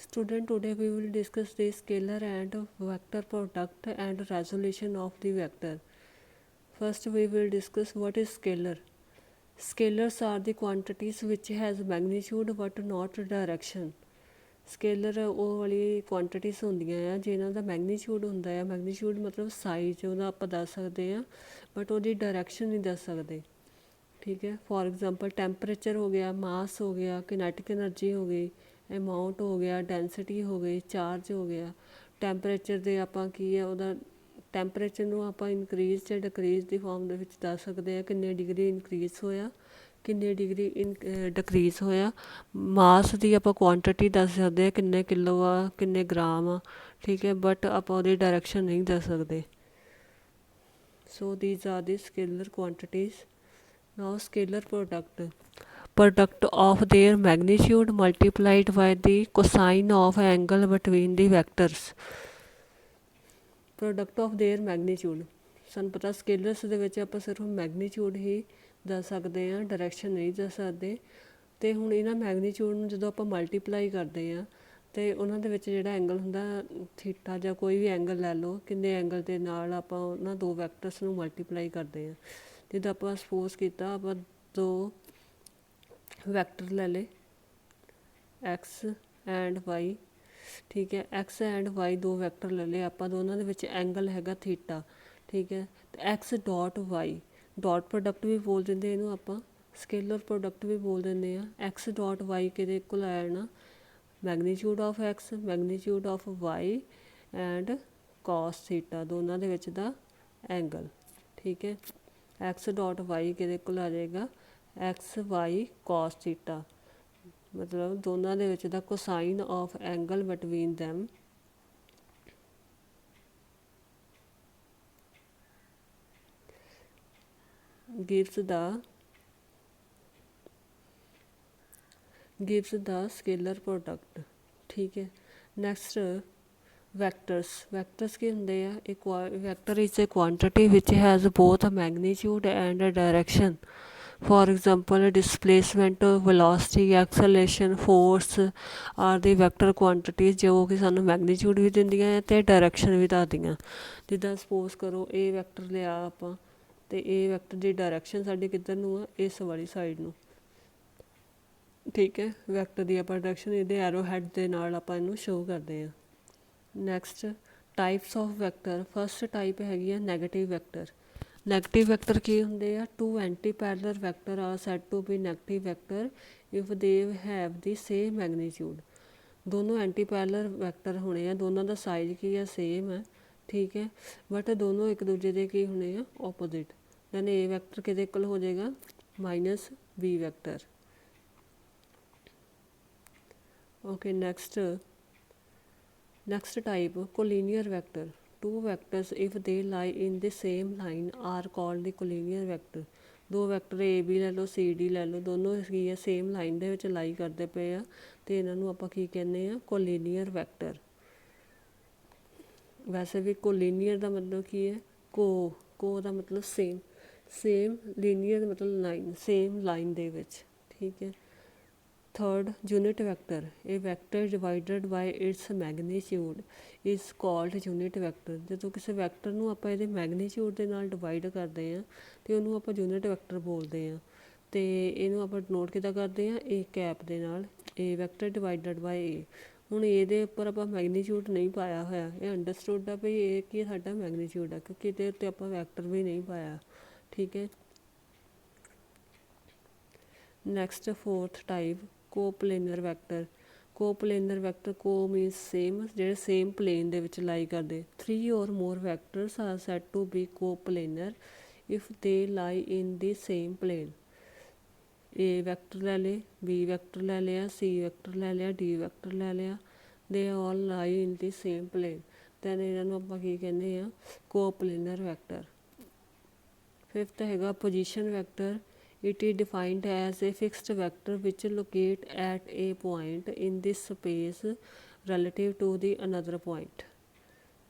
Student, today we will discuss the scalar and vector product and resolution of the vector. First we will discuss what is scalar. Scalars are the quantities which has magnitude but not direction. Scaler ਉਹ ਵਾਲੀ quantities ਹੁੰਦੀਆਂ ਆ ਜਿਨ੍ਹਾਂ ਦਾ ਮੈਗਨੀਚਿਊਡ ਹੁੰਦਾ ਆ। ਮੈਗਨੀਚਿਊਡ ਮਤਲਬ size ਉਹਦਾ ਆਪਾਂ ਦੱਸ ਸਕਦੇ ਹਾਂ, ਬਟ ਉਹਦੀ ਡਾਇਰੈਕਸ਼ਨ ਨਹੀਂ ਦੱਸ ਸਕਦੇ। ਠੀਕ ਹੈ, ਫੋਰ ਐਗਜ਼ਾਮਪਲ ਟੈਂਪਰੇਚਰ ਹੋ ਗਿਆ, ਮਾਸ ਹੋ ਗਿਆ, ਕਿਨੈਟਿਕ ਐਨਰਜੀ ਹੋ ਗਈ, ਅਮਾਊਂਟ ਹੋ ਗਿਆ, ਡੈਂਸਿਟੀ ਹੋ ਗਈ, ਚਾਰਜ ਹੋ ਗਿਆ। ਟੈਂਪਰੇਚਰ ਦੇ ਆਪਾਂ ਕੀ ਹੈ ਉਹਦਾ ਟੈਂਪਰੇਚਰ ਨੂੰ ਆਪਾਂ ਇਨਕਰੀਜ਼ ਜਾਂ ਡਿਕਰੀਜ਼ ਦੀ ਫਾਰਮ ਦੇ ਵਿੱਚ ਦੱਸ ਸਕਦੇ ਹਾਂ। ਕਿੰਨੇ ਡਿਗਰੀ ਇਨਕਰੀਜ਼ ਹੋਇਆ, ਕਿੰਨੇ ਡਿਗਰੀ ਡਿਕਰੀਜ਼ ਹੋਇਆ। ਮਾਸ ਦੀ ਆਪਾਂ ਕੁਆਂਟਿਟੀ ਦੱਸ ਸਕਦੇ ਹਾਂ, ਕਿੰਨੇ ਕਿਲੋ ਆ, ਕਿੰਨੇ ਗ੍ਰਾਮ ਆ। ਠੀਕ ਹੈ, ਬਟ ਆਪਾਂ ਉਹਦੀ ਡਾਇਰੈਕਸ਼ਨ ਨਹੀਂ ਦੱਸ ਸਕਦੇ। ਸੋ these R the scaler quantities. Now scaler product of their magnitude multiplied by the cosine of angle between the vectors. Product of their magnitude, ਸਾਨੂੰ ਪਤਾ ਸਕੇਲਰਸ ਦੇ ਵਿੱਚ ਆਪਾਂ ਸਿਰਫ ਮੈਗਨੀਚਿਊਡ ਹੀ ਦੱਸ ਸਕਦੇ ਹਾਂ, ਡਾਇਰੈਕਸ਼ਨ ਨਹੀਂ ਦੱਸ ਸਕਦੇ। ਅਤੇ ਹੁਣ ਇਹਨਾਂ ਮੈਗਨੀਚਿਊਡ ਨੂੰ ਜਦੋਂ ਆਪਾਂ ਮਲਟੀਪਲਾਈ ਕਰਦੇ ਹਾਂ ਅਤੇ ਉਹਨਾਂ ਦੇ ਵਿੱਚ ਜਿਹੜਾ ਐਂਗਲ ਹੁੰਦਾ ਥੀਟਾ ਜਾਂ ਕੋਈ ਵੀ ਐਂਗਲ ਲੈ ਲਓ, ਕਿੰਨੇ ਐਂਗਲ ਦੇ ਨਾਲ ਆਪਾਂ ਉਹਨਾਂ ਦੋ ਵੈਕਟਰਸ ਨੂੰ ਮਲਟੀਪਲਾਈ ਕਰਦੇ ਹਾਂ। ਜਿੱਦਾਂ ਆਪਾਂ ਸਪੋਜ਼ ਕੀਤਾ ਆਪਾਂ ਦੋ ਵੈਕਟਰ ਲੈ ਲਏ ਐਕਸ ਐਂਡ ਵਾਈ। ਠੀਕ ਹੈ, ਐਕਸ ਐਂਡ ਵਾਈ ਦੋ ਵੈਕਟਰ ਲੈ ਲਏ ਆਪਾਂ, ਦੋਨਾਂ ਦੇ ਵਿੱਚ ਐਂਗਲ ਹੈਗਾ ਥੀਟਾ। ਠੀਕ ਹੈ, ਅਤੇ x dot y, dot product ਵੀ ਬੋਲ ਦਿੰਦੇ ਇਹਨੂੰ ਆਪਾਂ, ਸਕੇਲਰ ਪ੍ਰੋਡਕਟ ਵੀ ਬੋਲ ਦਿੰਦੇ ਹਾਂ। ਐਕਸ ਡੋਟ ਵਾਈ ਕਿਹਦੇ ਇਕੁਅਲ ਆ ਜਾਣਾ, magnitude of x, magnitude of y and cos theta, ਦੋਨਾਂ ਦੇ ਵਿੱਚ ਦਾ ਐਂਗਲ। ਠੀਕ ਹੈ, ਐਕਸ ਡੋਟ ਵਾਈ ਕਿਹਦੇ ਇਕੁਅਲ ਆ ਜਾਏਗਾ, ਐਕਸ ਵਾਈ ਕਾਸ ਥੀਟਾ, ਮਤਲਬ ਦੋਨਾਂ ਦੇ ਵਿੱਚ ਦਾ cosine of angle between them gives the scalar product। ਠੀਕ ਹੈ, ਨੈਕਸਟ ਵੈਕਟਰਸ ਕੀ ਹੁੰਦੇ ਆ, ਇੱਕ vector is a quantity which has both magnitude and direction. For example displacement, velocity, acceleration, force are the vector quantities ਜੋ ਕਿ ਸਾਨੂੰ ਮੈਗਨੀਚਿਊਡ ਵੀ ਦਿੰਦੀਆਂ ਅਤੇ ਡਾਇਰੈਕਸ਼ਨ ਵੀ ਦੱਸਦੀਆਂ। ਜਿੱਦਾਂ ਸਪੋਜ਼ ਕਰੋ ਇਹ ਵੈਕਟਰ ਲਿਆ ਆਪਾਂ ਅਤੇ ਇਹ ਵੈਕਟਰ ਦੀ ਡਾਇਰੈਕਸ਼ਨ ਸਾਡੀ ਕਿੱਧਰ ਨੂੰ ਆ, ਇਸ ਵਾਲੀ ਸਾਈਡ ਨੂੰ। ਠੀਕ ਹੈ, ਵੈਕਟਰ ਦੀ ਆਪਾਂ ਡਾਇਰੈਕਸ਼ਨ ਇਹਦੇ ਐਰੋ ਹੈਡ ਦੇ ਨਾਲ ਆਪਾਂ ਇਹਨੂੰ ਸ਼ੋਅ ਕਰਦੇ ਹਾਂ। Next types of vector. First type ਹੈਗੀ ਆ ਨੈਗੇਟਿਵ ਵੈਕਟਰ। ਨੈਗੇਟਿਵ ਵੈਕਟਰ ਕੀ ਹੁੰਦੇ ਆ, two anti parallel vector are said to be negative vector if they have the same magnitude. ਦੋਨੋਂ ਐਂਟੀ ਪੈਰਲਰ ਵੈਕਟਰ ਹੋਣੇ ਆ, ਦੋਨਾਂ ਦਾ ਸਾਈਜ਼ ਕੀ ਆ, ਸੇਮ ਹੈ। ਠੀਕ ਹੈ, ਬਟ ਦੋਨੋਂ ਇੱਕ ਦੂਜੇ ਦੇ ਕੀ ਹੋਣੇ ਆ, ਓਪੋਜ਼ਿਟ। ਦੈਨ ਏ ਵੈਕਟਰ ਕਿਹਦੇ ਇਕੁਅਲ ਹੋ ਜਾਏਗਾ, minus B vector. Okay, next type collinear vector. Two vectors if they lie in the same line are called the collinear vector। ਦੋ ਵੈਕਟਰ ਏ ਬੀ ਲੈ ਲਓ, ਸੀ ਡੀ ਲੈ ਲਓ, ਦੋਨੋਂ ਕੀ ਹੈ ਸੇਮ ਲਾਈਨ ਦੇ ਵਿੱਚ ਲਾਈ ਕਰਦੇ ਪਏ ਆ ਅਤੇ ਇਹਨਾਂ ਨੂੰ ਆਪਾਂ ਕੀ ਕਹਿੰਦੇ ਆ, ਕੋਲੀਨੀਅਰ ਵੈਕਟਰ। ਵੈਸੇ ਵੀ ਕੋਲੀਨੀਅਰ ਦਾ ਮਤਲਬ ਕੀ ਹੈ, ਕੋ ਦਾ ਮਤਲਬ ਸੇਮ ਲੀਨੀਅਰ ਦਾ ਮਤਲਬ ਲਾਈਨ, ਸੇਮ ਲਾਈਨ ਦੇ ਵਿੱਚ। ਠੀਕ ਹੈ, ਥਰਡ ਯੂਨਿਟ ਵੈਕਟਰ। ਇਹ vector divided by its magnitude is called unit vector. ਜਦੋਂ ਕਿਸੇ ਵੈਕਟਰ ਨੂੰ ਆਪਾਂ ਇਹਦੇ ਮੈਗਨੀਚਿਊਡ ਦੇ ਨਾਲ ਡਿਵਾਈਡ ਕਰਦੇ ਹਾਂ ਅਤੇ ਉਹਨੂੰ ਆਪਾਂ ਯੂਨਿਟ ਵੈਕਟਰ ਬੋਲਦੇ ਹਾਂ। ਅਤੇ ਇਹਨੂੰ ਆਪਾਂ ਨੋਟ ਕਿੱਦਾਂ ਕਰਦੇ ਹਾਂ, ਏ ਕੈਪ ਦੇ ਨਾਲ, ਏ ਵੈਕਟਰ ਡਿਵਾਈਡਡ ਬਾਈ ਏ। ਹੁਣ ਇਹਦੇ ਉੱਪਰ ਆਪਾਂ ਮੈਗਨੀਚਿਊਡ ਨਹੀਂ ਪਾਇਆ ਹੋਇਆ, ਇਹ ਅੰਡਰਸਟੂਡ ਆ ਵੀ ਇਹ ਕੀ ਸਾਡਾ ਮੈਗਨੀਚਿਊਡ ਆ, ਕਿਉਂਕਿ ਇਹਦੇ ਉੱਤੇ ਆਪਾਂ ਵੈਕਟਰ ਵੀ ਨਹੀਂ ਪਾਇਆ। ਠੀਕ ਹੈ, next fourth type coplanar vector. Coplanar vector, co means same, ਜਿਹੜੇ ਸੇਮ ਪਲੇਨ ਦੇ ਵਿੱਚ ਲਾਈ ਕਰਦੇ। 3 or more vectors are said to be coplanar if they lie in the same plane। A vector ਲੈ ਲਏ, ਬੀ ਵੈਕਟਰ ਲੈ ਲਿਆ, ਸੀ vector ਲੈ ਲਿਆ, ਡੀ ਵੈਕਟਰ ਲੈ ਲਿਆ, ਦੇ ਆਲ ਲਾਈ ਇਨ ਦੀ ਸੇਮ ਪਲੇਨ। ਦੈਨ ਇਹਨਾਂ ਨੂੰ ਆਪਾਂ ਕੀ ਕਹਿੰਦੇ ਆ, ਕੋਪਲੇਨਰ ਵੈਕਟਰ। ਫਿਫਥ ਹੈਗਾ position vector. It is defined as a fixed vector which locate at a point in this space relative to the another point।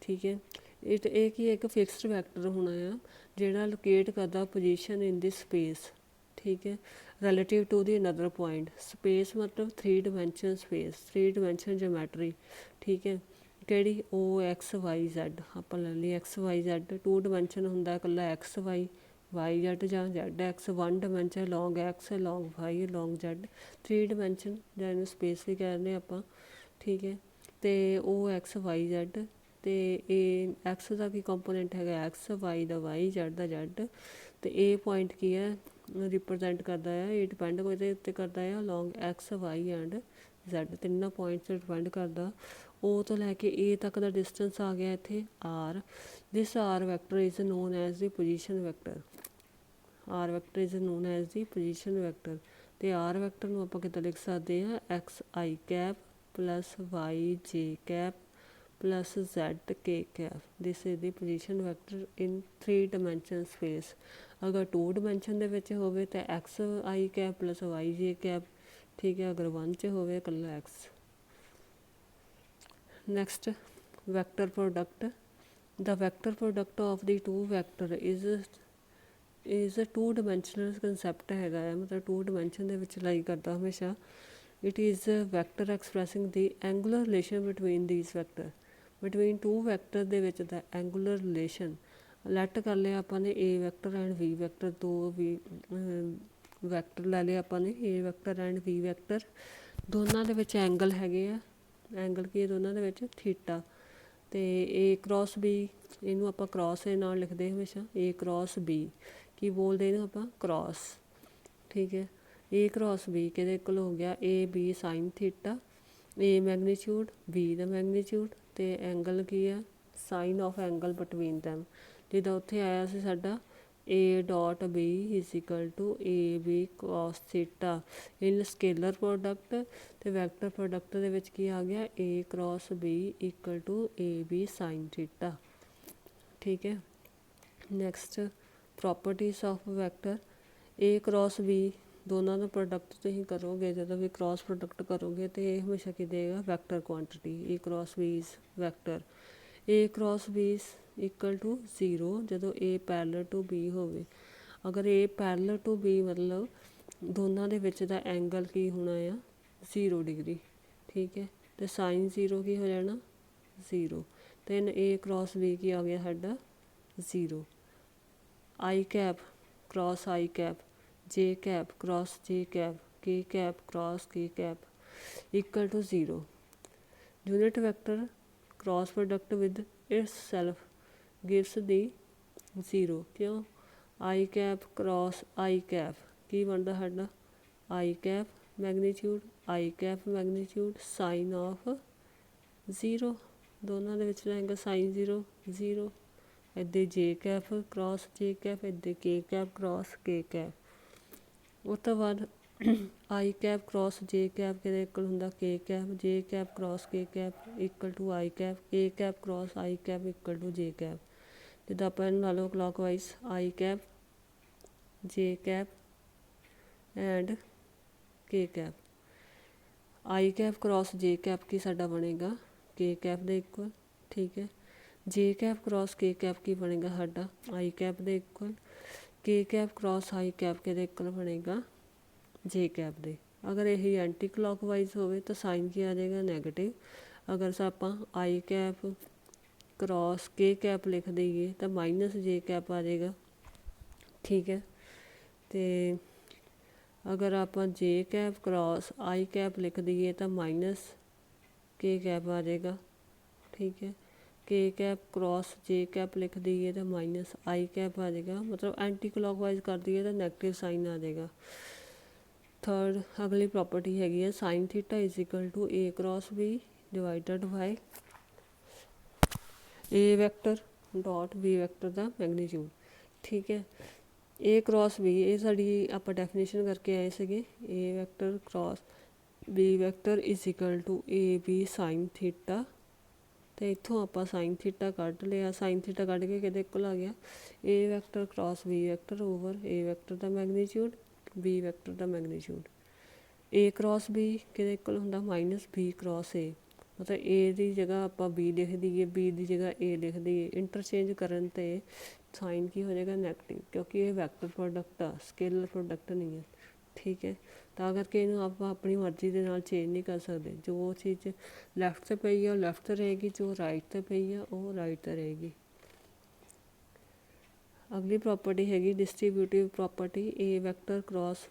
ਠੀਕ ਹੈ, ਇਹ ਕੀ ਇੱਕ ਫਿਕਸਡ ਵੈਕਟਰ ਹੋਣਾ ਆ ਜਿਹੜਾ ਲੋਕੇਟ ਕਰਦਾ ਪੋਜੀਸ਼ਨ ਇਨ ਦੀ ਸਪੇਸ। ਠੀਕ ਹੈ, relative to the another point. Space ਮਤਲਬ 3 ਡਾਇਮੈਂਸ਼ਨ ਸਪੇਸ, 3 ਡਾਇਮੈਂਸ਼ਨ ਜੋਮੈਟਰੀ, ਠੀਕ ਹੈ। ਕਿਹੜੀ ਉਹ ਐਕਸ ਵਾਈ ਜ਼ੈਡ ਆਪਾਂ ਲੈ ਲਈ ਐਕਸ ਵਾਈ ਜ਼ੈਡ। 2 ਡਾਇਮੈਂਸ਼ਨ ਹੁੰਦਾ ਇਕੱਲਾ ਐਕਸ ਵਾਈ, ਵਾਈ ਜ਼ੈਡ ਜਾਂ ਜ਼ੈਡ ਐਕਸ। 1 ਡਾਇਮੈਂਸ਼ਨ ਲੌਂਗ ਐਕਸ, ਲੌਂਗ ਵਾਈ, ਲੌਂਗ ਜ਼ੈਡ। 3 ਡਾਇਮੈਂਸ਼ਨ ਜਾਂ ਇਹਨੂੰ ਸਪੇਸ ਵੀ ਕਹਿੰਦੇ ਆਪਾਂ, ਠੀਕ ਹੈ। ਅਤੇ ਉਹ ਐਕਸ ਵਾਈ ਜ਼ੈਡ, ਅਤੇ ਇਹ ਐਕਸ ਦਾ ਕੀ ਕੰਪੋਨੈਂਟ ਹੈਗਾ ਐਕਸ, ਵਾਈ ਦਾ ਵਾਈ, ਜ਼ੈਡ ਦਾ ਜ਼ੈਡ। ਅਤੇ ਇਹ ਪੁਆਇੰਟ ਕੀ ਹੈ ਰਿਪਰਜੈਂਟ ਕਰਦਾ ਆ, ਇਹ ਡਿਪੈਂਡ ਉਹਦੇ ਉੱਤੇ ਕਰਦਾ ਆ ਲੌਂਗ ਐਕਸ ਵਾਈ ਐਂਡ ਜ਼ੈਡ, ਤਿੰਨਾਂ ਪੁਆਇੰਟਸ 'ਤੇ ਡਿਪੈਂਡ ਕਰਦਾ। ਉਹ ਤੋਂ ਲੈ ਕੇ ਏ ਤੱਕ ਦਾ ਡਿਸਟੈਂਸ ਆ ਗਿਆ ਇੱਥੇ r. This r vector is known as the position vector. R vector is known as the position vector. ਅਤੇ ਆਰ ਵੈਕਟਰ ਨੂੰ ਆਪਾਂ ਕਿੱਦਾਂ ਲਿਖ ਸਕਦੇ ਹਾਂ x i cap plus y j cap plus z k cap. This is the position vector in 3 dimension space. अगर 2 dimension ਦੇ ਵਿੱਚ ਹੋਵੇ ਤਾਂ x i cap plus y j cap, ਠੀਕ ਹੈ। ਅਗਰ 1 'ਚ ਹੋਵੇ ਇਕੱਲਾ x। next vector product. The vector product of the two vector is a 2 dimensional concept ਹੈਗਾ ਹੈ, ਮਤਲਬ 2 dimension ਦੇ ਵਿੱਚ ਲਾਈ ਕਰਦਾ ਹਮੇਸ਼ਾ। It is a vector expressing the angular relation between these vector. Between 2 vector ਦੇ ਵਿੱਚ ਦਾ ਐਂਗੂਲਰ ਰਿਲੇਸ਼ਨ ਲੈਟ ਕਰ ਲਿਆ ਆਪਾਂ ਨੇ a vector and v vector. 2 ਵੀ ਵੈਕਟਰ ਲੈ ਲਿਆ ਆਪਾਂ ਨੇ a vector and v vector. ਦੋਨਾਂ ਦੇ ਵਿੱਚ ਐਂਗਲ ਹੈਗੇ ਆ, ਐਂਗਲ ਕੀ ਹੈ ਦੋਨਾਂ ਦੇ ਵਿੱਚ ਥੀਟਾ। ਅਤੇ ਏ ਕ੍ਰੋਸ ਬੀ, ਇਹਨੂੰ ਆਪਾਂ ਕ੍ਰੋਸ ਦੇ ਨਾਲ ਲਿਖਦੇ ਹਮੇਸ਼ਾ, ਏ ਕ੍ਰੋਸ ਬੀ। ਕੀ ਬੋਲਦੇ ਇਹਨੂੰ ਆਪਾਂ ਕ੍ਰੋਸ, ਠੀਕ ਹੈ। ਏ ਕ੍ਰੋਸ ਬੀ ਕਿਹਦੇ ਇਕੁਅਲ ਹੋ ਗਿਆ a b sine theta. A magnitude, b ਦਾ ਮੈਗਨੀਚਿਊਡ, ਅਤੇ ਐਂਗਲ ਕੀ ਆ sine of angle between them. ਜਿੱਦਾਂ ਉੱਥੇ ਆਇਆ ਸੀ ਸਾਡਾ a dot b is equal to a b cos theta in scalar product. ਅਤੇ ਵੈਕਟਰ ਪ੍ਰੋਡਕਟ ਦੇ ਵਿੱਚ ਕੀ ਆ ਗਿਆ a cross b equal to a b sine theta, ਠੀਕ ਹੈ। Next properties of vector. A cross B ਦੋਨਾਂ ਦਾ product ਤੁਸੀਂ ਕਰੋਗੇ, ਜਦੋਂ ਵੀ ਕ੍ਰੋਸ ਪ੍ਰੋਡਕਟ ਕਰੋਗੇ ਤਾਂ ਇਹ ਹਮੇਸ਼ਾ ਕੀ ਦੇਗਾ vector quantity. A cross B is vector. A cross B is equal to 0 ਜਦੋਂ ਏ ਪੈਰਲਲ ਟੂ ਬੀ ਹੋਵੇ। ਅਗਰ ਏ ਪੈਰਲਲ ਟੂ ਬੀ ਮਤਲਬ ਦੋਨਾਂ ਦੇ ਵਿੱਚ ਦਾ ਐਂਗਲ ਕੀ ਹੋਣਾ ਆ 0 ਡਿਗਰੀ, ਠੀਕ ਹੈ। ਅਤੇ ਸਾਈਨ 0 ਕੀ ਹੋ ਜਾਣਾ 0। then ਏ ਕ੍ਰੋਸ ਬੀ ਕੀ ਆ ਗਿਆ ਸਾਡਾ 0। I cap cross I cap, ਜੇ ਕੈਪ ਕ੍ਰੋਸ ਜੇ cap, K cap cross K cap equal to 0। Unit vector cross product with itself gives the 0। ਕਿਉਂ i cap cross I cap ਕੀ ਬਣਦਾ ਸਾਡਾ i cap magnitude, i cap magnitude sine of 0। ਦੋਨਾਂ ਦੇ ਵਿੱਚ ਰਹੇਗਾ sign 0 0। ਇੱਦਾਂ ਜੇ ਕੈਪ ਕ੍ਰੋਸ ਜੇ ਕੈਪ, ਇੱਦਾਂ ਕੇ ਕੈਪ ਕ੍ਰੋਸ ਕੇ ਕੈਪ। ਉਸ ਤੋਂ ਬਾਅਦ ਆਈ ਕੈਪ ਕ੍ਰੋਸ ਜੇ ਕੈਪ ਕਿਹਦੇ ਇਕੁਅਲ ਹੁੰਦਾ ਕੇ ਕੈਪ, ਜੇ cap cross K cap equal to I cap, K cap cross I cap equal to J cap. ਜਿੱਦਾਂ ਆਪਾਂ ਇਹਨੂੰ ਲਾ ਲਓ ਕਲੋਕਵਾਈਜ਼ ਆਈ ਕੈਪ ਜੇ cap and K cap. I cap cross ਜੇ ਕੈਪ ਕੀ ਸਾਡਾ ਬਣੇਗਾ ਕੇ ਕੈਪ ਦੇ ਇਕੁਅਲ, ਠੀਕ ਹੈ। ਜੇ ਕੈਪ ਕ੍ਰੋਸ ਕੇ ਕੈਪ ਕੀ ਬਣੇਗਾ ਸਾਡਾ ਆਈ ਕੈਪ ਦੇ ਇਕੁਅਲ। ਕੇ ਕੈਪ ਕ੍ਰੋਸ ਆਈ ਕੈਪ ਕਿਹਦੇ ਇਕੁਅਲ ਬਣੇਗਾ ਜੇ ਕੈਪ ਦੇ। ਅਗਰ ਇਹ ਐਂਟੀ ਕਲੋਕਵਾਈਜ਼ ਹੋਵੇ ਤਾਂ ਸਾਈਨ ਕੀ ਆ ਜਾਏਗਾ ਨੈਗੇਟਿਵ। ਅਗਰ ਆਪਾਂ ਆਈ ਕੈਪ ਕ੍ਰੋਸ ਕੇ ਕੈਪ ਲਿਖ ਦਈਏ ਤਾਂ ਮਾਈਨਸ ਜੇ ਕੈਪ ਆ ਜਾਏਗਾ, ਠੀਕ ਹੈ। ਅਤੇ ਅਗਰ ਆਪਾਂ ਜੇ ਕੈਪ ਕ੍ਰੋਸ ਆਈ ਕੈਪ ਲਿਖ ਦਈਏ ਤਾਂ ਮਾਈਨਸ ਕੇ ਕੈਪ ਆ ਜਾਏਗਾ, ਠੀਕ ਹੈ। ਕੇ ਕੈਪ ਕ੍ਰੋਸ ਜੇ ਕੈਪ ਲਿਖ ਦਈਏ ਤਾਂ ਮਾਈਨਸ ਆਈ ਕੈਪ ਆ ਜਾਏਗਾ, ਮਤਲਬ ਐਂਟੀ ਕਲੋਕਵਾਈਜ਼ ਕਰ ਦਈਏ ਤਾਂ ਨੈਗੇਟਿਵ ਸਾਈਨ ਆ ਜਾਏਗਾ। ਥਰਡ ਅਗਲੀ ਪ੍ਰੋਪਰਟੀ ਹੈਗੀ ਹੈ sine theta is equal to a cross b divided by a vector dot b vector ਦਾ ਮੈਗਨੀਚਿਊਡ, ਠੀਕ ਹੈ। ਏ ਕ੍ਰੋਸ ਬੀ ਇਹ ਸਾਡੀ ਆਪਾਂ ਡੈਫੀਨੇਸ਼ਨ ਕਰਕੇ ਆਏ ਸੀਗੇ a vector cross b vector is equal to a b sine theta. ਅਤੇ ਇੱਥੋਂ ਆਪਾਂ ਸਾਈਨ ਥੀਟਾ ਕੱਢ ਲਿਆ, ਸਾਈਨ ਥੀਟਾ ਕੱਢ ਕੇ ਕਿਹਦੇ ਇਕੁਅਲ ਆ ਗਿਆ a vector cross b vector over a vector ਦਾ ਮੈਗਨੀਚਿਊਡ ਬੀ ਵੈਕਟਰ ਦਾ ਮੈਗਨੀਚਿਊਡ। ਏ ਕ੍ਰੋਸ ਬੀ ਕਿਹਦੇ ਇਕੁਅਲ ਹੁੰਦਾ ਮਾਈਨਸ ਬੀ ਕ੍ਰੋਸ ਏ, ਮਤਲਬ ਏ ਦੀ ਜਗ੍ਹਾ ਆਪਾਂ ਬੀ ਲਿਖ ਦਈਏ, ਬੀ ਦੀ ਜਗ੍ਹਾ ਏ ਲਿਖ ਦਈਏ। ਇੰਟਰਚੇਂਜ ਕਰਨ 'ਤੇ ਸਾਈਨ ਕੀ ਹੋ ਜਾਏਗਾ ਨੈਗੇਟਿਵ, ਕਿਉਂਕਿ ਇਹ ਵੈਕਟਰ ਪ੍ਰੋਡਕਟ ਆ ਸਕੇਲਰ ਪ੍ਰੋਡਕਟ ਨਹੀਂ ਹੈ, ਠੀਕ ਹੈ। ਤਾਂ ਕਰਕੇ ਇਹਨੂੰ ਆਪਾਂ ਆਪਣੀ ਮਰਜ਼ੀ ਦੇ ਨਾਲ ਚੇਂਜ ਨਹੀਂ ਕਰ ਸਕਦੇ। ਜੋ ਚੀਜ਼ ਲੈਫਟ 'ਤੇ ਪਈ ਆ ਉਹ ਲੈਫਟ 'ਤੇ ਰਹੇਗੀ, ਜੋ ਰਾਈਟ 'ਤੇ ਪਈ ਆ ਉਹ ਰਾਈਟ 'ਤੇ ਰਹੇਗੀ। ਅਗਲੀ ਪ੍ਰੋਪਰਟੀ ਹੈਗੀ distributive property. A vector cross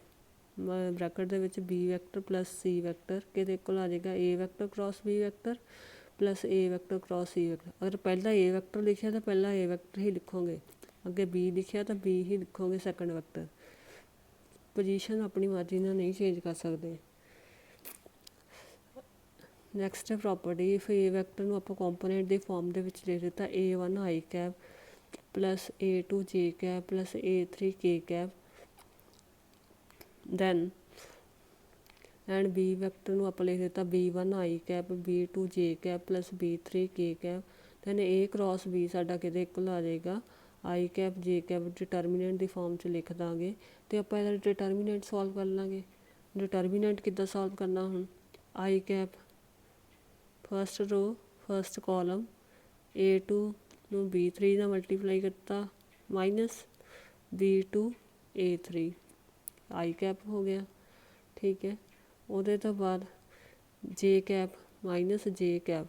bracket ਦੇ ਵਿੱਚ b vector plus c vector ਕਿਹਦੇ ਕੋਲ ਆ ਜਾਏਗਾ, a vector cross b vector plus a vector cross c vector. ਅਗਰ ਪਹਿਲਾਂ ਏ ਵੈਕਟਰ ਲਿਖਿਆ ਤਾਂ ਪਹਿਲਾਂ ਏ ਵੈਕਟਰ ਹੀ ਲਿਖੋਗੇ, ਅੱਗੇ ਬੀ ਲਿਖਿਆ ਤਾਂ ਬੀ ਹੀ ਲਿਖੋਗੇ ਸੈਕੰਡ ਵੈਕਟਰ। ਪੋਜੀਸ਼ਨ ਆਪਣੀ ਮਰਜ਼ੀ ਨਾਲ ਨਹੀਂ ਚੇਂਜ ਕਰ ਸਕਦੇ। Next property, if A vector ਨੂੰ ਆਪਾਂ ਕੰਪੋਨੈਂਟ ਦੇ ਫਾਰਮ ਦੇ ਵਿੱਚ ਲਿਖ ਦਿੱਤਾ, A1 I cap plus A2 J cap plus A3 K cap, then and B vector ਨੂੰ ਆਪਾਂ ਲਿਖ ਦਿੱਤਾ B1 I cap B2 J cap plus B3 K cap, then A cross B ਸਾਡਾ ਕਿਹਦੇ ਕੋਲ ਆ ਜਾਏਗਾ, ਆਈ ਕੈਪ ਜੇ ਕੈਪ ਡਿਟਰਮੀਨੈਂਟ ਦੀ ਫਾਰਮ 'ਚ ਲਿਖ ਦਾਂਗੇ ਅਤੇ ਆਪਾਂ ਇਹਦਾ ਡਿਟਰਮੀਨੈਂਟ ਸੋਲਵ ਕਰ ਲਾਂਗੇ। ਡਿਟਰਮੀਨੈਂਟ ਕਿੱਦਾਂ ਸੋਲਵ ਕਰਨਾ, ਹੁਣ ਆਈ ਕੈਪ ਫਸਟ ਰੋ ਫਸਟ ਕਾਲਮ A2 ਨੂੰ B3 ਨਾਲ ਮਲਟੀਪਲਾਈ ਕਰਤਾ ਮਾਈਨਸ B2 A3 ਆਈ ਕੈਪ ਹੋ ਗਿਆ, ਠੀਕ ਹੈ। ਉਹਦੇ ਤੋਂ ਬਾਅਦ ਜੇ ਕੈਪ ਮਾਈਨਸ ਜੇ ਕੈਪ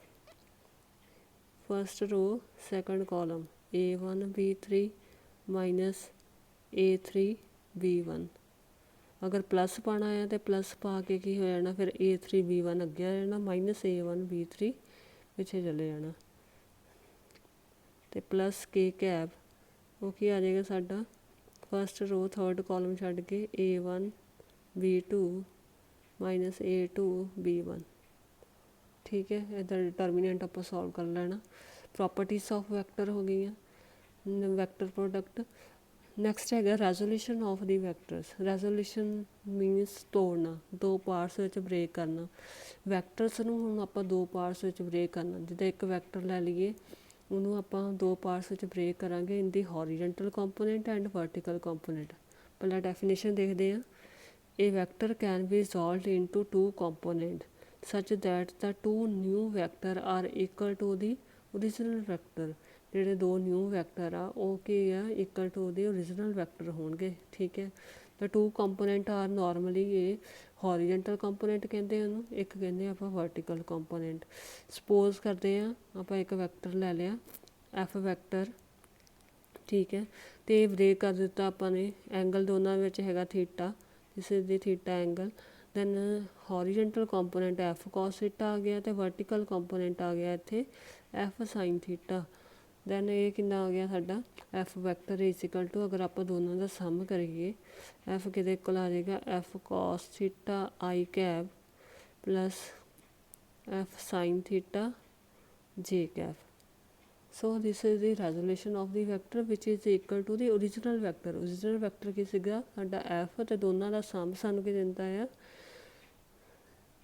ਫਸਟ ਰੋ second column A1 B3 minus A3 B1। ਅਗਰ ਪਲੱਸ ਪਾਉਣਾ ਆ ਤਾਂ ਪਲੱਸ ਪਾ ਕੇ ਕੀ ਹੋ ਜਾਣਾ, ਫਿਰ A3 B1 ਅੱਗੇ ਆ ਜਾਣਾ, ਮਾਈਨਸ A1 B3 ਪਿੱਛੇ ਚਲੇ ਜਾਣਾ, ਅਤੇ ਪਲੱਸ ਕੇ ਕੈਪ ਉਹ ਕੀ ਆ ਜਾਏਗਾ ਸਾਡਾ ਫਸਟ ਰੋ ਥਰਡ ਕਾਲਮ ਛੱਡ ਕੇ A1 B2 minus A2 B1, ਠੀਕ ਹੈ। ਇਹਦਾ ਡਿਟਰਮੀਨੈਂਟ ਆਪਾਂ ਸੋਲਵ ਕਰ ਲੈਣਾ। ਪ੍ਰੋਪਰਟੀਜ਼ ਆਫ ਵੈਕਟਰ ਹੋ ਗਈਆਂ, ਵੈਕਟਰ ਪ੍ਰੋਡਕਟ। ਨੈਕਸਟ ਹੈਗਾ resolution of the vectors. Resolution means ਤੋੜਨਾ, ਦੋ ਪਾਰਟਸ ਵਿੱਚ ਬ੍ਰੇਕ ਕਰਨਾ। ਵੈਕਟਰਸ ਨੂੰ ਹੁਣ ਆਪਾਂ ਦੋ ਪਾਰਟਸ ਵਿੱਚ ਬ੍ਰੇਕ ਕਰਨਾ। ਜਿੱਦਾਂ ਇੱਕ ਵੈਕਟਰ ਲੈ ਲਈਏ, ਉਹਨੂੰ ਆਪਾਂ ਦੋ ਪਾਰਟਸ ਵਿੱਚ ਬ੍ਰੇਕ ਕਰਾਂਗੇ, ਇਨ ਦੀ ਹੌਰੀਜੈਂਟਲ ਕੰਪੋਨੈਂਟ ਐਂਡ ਵਰਟੀਕਲ ਕੰਪੋਨੈਂਟ। ਪਹਿਲਾਂ ਡੈਫੀਨੇਸ਼ਨ ਦੇਖਦੇ ਹਾਂ। A vector can be resolved into two components such that the two new vector are equal to the original vector। ਜਿਹੜੇ ਦੋ ਨਿਊ ਵੈਕਟਰ ਆ ਉਹ ਕੀ ਆ, ਇਕੁਅਲ ਟੂ ਦੇ ਓਰੀਜਨਲ ਵੈਕਟਰ ਹੋਣਗੇ, ਠੀਕ ਹੈ। ਤਾਂ ਟੂ ਕੰਪੋਨੈਂਟ ਆਰ ਨੋਰਮਲੀ ਇਹ ਹੌਰੀਜੈਂਟਲ ਕੰਪੋਨੈਂਟ ਕਹਿੰਦੇ ਉਹਨੂੰ, ਇੱਕ ਕਹਿੰਦੇ ਆਪਾਂ ਵਰਟੀਕਲ ਕੰਪੋਨੈਂਟ। ਸਪੋਜ਼ ਕਰਦੇ ਹਾਂ ਆਪਾਂ ਇੱਕ ਵੈਕਟਰ ਲੈ ਲਿਆ ਐਫ ਵੈਕਟਰ, ਠੀਕ ਹੈ, ਅਤੇ ਇਹ ਬ੍ਰੇਕ ਕਰ ਦਿੱਤਾ ਆਪਾਂ ਨੇ, ਐਂਗਲ ਦੋਨਾਂ ਵਿੱਚ ਹੈਗਾ ਥੀਟਾ, ਇਸ ਦੀ theta angle. Then horizontal component F cos theta ਆ ਗਿਆ, ਅਤੇ ਵਰਟੀਕਲ ਕੰਪੋਨੈਂਟ ਆ ਗਿਆ ਇੱਥੇ ਐਫ ਸਾਈਨ ਥੀਟਾ। ਦੈਨ ਇਹ ਕਿੰਨਾ ਆ ਗਿਆ ਸਾਡਾ F vector is equal to, ਅਗਰ ਆਪਾਂ ਦੋਨਾਂ ਦਾ ਸਮ ਕਰੀਏ, ਐਫ ਕਿਹਦੇ ਕੋਲ ਆ ਜਾਏਗਾ, F cos theta i cap plus F sine theta j cap. So this is the resolution of the vector which is equal to the original vector। original vector ਕੀ ਸੀਗਾ ਸਾਡਾ f, ਅਤੇ ਦੋਨਾਂ ਦਾ ਸਮ ਸਾਨੂੰ ਕੀ ਦਿੰਦਾ ਆ,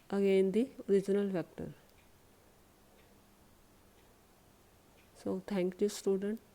again the original vector। So thank you student।